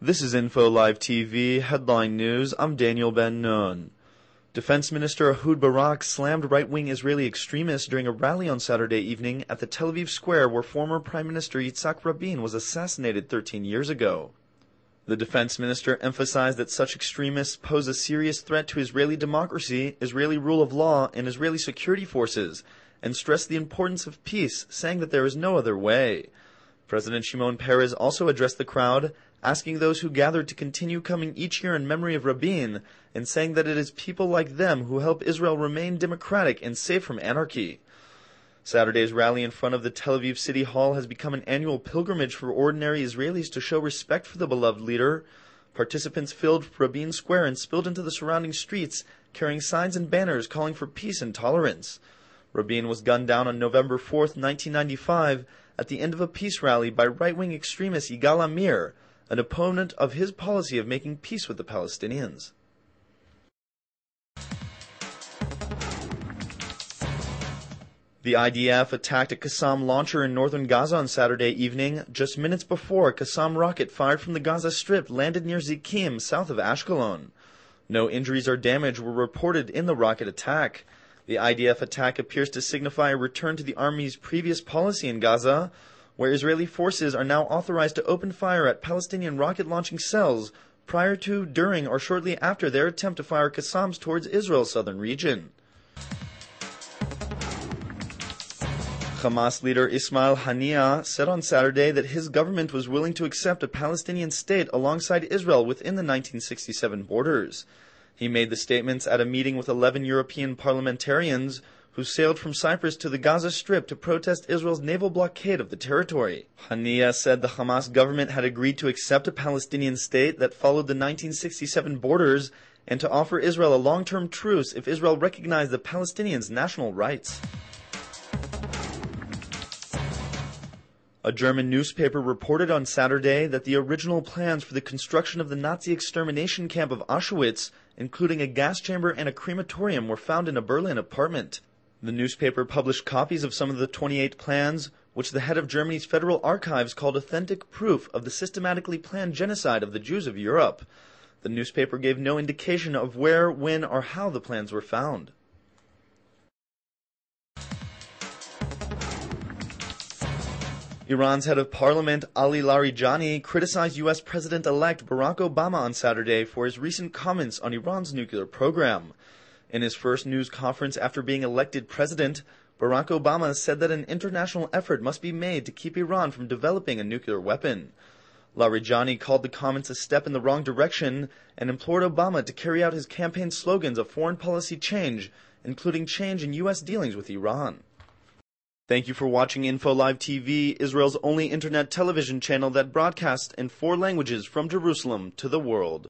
This is Info Live TV, headline news. I'm Daniel Ben-Nun. Defense Minister Ehud Barak slammed right-wing Israeli extremists during a rally on Saturday evening at the Tel Aviv square where former Prime Minister Yitzhak Rabin was assassinated 13 years ago. The defense minister emphasized that such extremists pose a serious threat to Israeli democracy, Israeli rule of law, and Israeli security forces, and stressed the importance of peace, saying that there is no other way. President Shimon Peres also addressed the crowd, asking those who gathered to continue coming each year in memory of Rabin, and saying that it is people like them who help Israel remain democratic and safe from anarchy. Saturday's rally in front of the Tel Aviv City Hall has become an annual pilgrimage for ordinary Israelis to show respect for the beloved leader. Participants filled Rabin Square and spilled into the surrounding streets, carrying signs and banners calling for peace and tolerance. Rabin was gunned down on November 4th, 1995, at the end of a peace rally by right-wing extremist Yigal Amir, an opponent of his policy of making peace with the Palestinians. The IDF attacked a Qassam launcher in northern Gaza on Saturday evening, just minutes before a Qassam rocket fired from the Gaza Strip landed near Zikim, south of Ashkelon. No injuries or damage were reported in the rocket attack. The IDF attack appears to signify a return to the Army's previous policy in Gaza, where Israeli forces are now authorized to open fire at Palestinian rocket-launching cells prior to, during, or shortly after their attempt to fire Qassams towards Israel's southern region. Hamas leader Ismail Haniyeh said on Saturday that his government was willing to accept a Palestinian state alongside Israel within the 1967 borders. He made the statements at a meeting with 11 European parliamentarians who sailed from Cyprus to the Gaza Strip to protest Israel's naval blockade of the territory. Haniyeh said the Hamas government had agreed to accept a Palestinian state that followed the 1967 borders and to offer Israel a long-term truce if Israel recognized the Palestinians' national rights. A German newspaper reported on Saturday that the original plans for the construction of the Nazi extermination camp of Auschwitz, including a gas chamber and a crematorium, were found in a Berlin apartment. The newspaper published copies of some of the 28 plans, which the head of Germany's Federal Archives called authentic proof of the systematically planned genocide of the Jews of Europe. The newspaper gave no indication of where, when, or how the plans were found. Iran's head of parliament, Ali Larijani, criticized U.S. President-elect Barack Obama on Saturday for his recent comments on Iran's nuclear program. In his first news conference after being elected president, Barack Obama said that an international effort must be made to keep Iran from developing a nuclear weapon. Larijani called the comments a step in the wrong direction and implored Obama to carry out his campaign slogans of foreign policy change, including change in U.S. dealings with Iran. Thank you for watching Info Live TV, Israel's only internet television channel that broadcasts in 4 languages from Jerusalem to the world.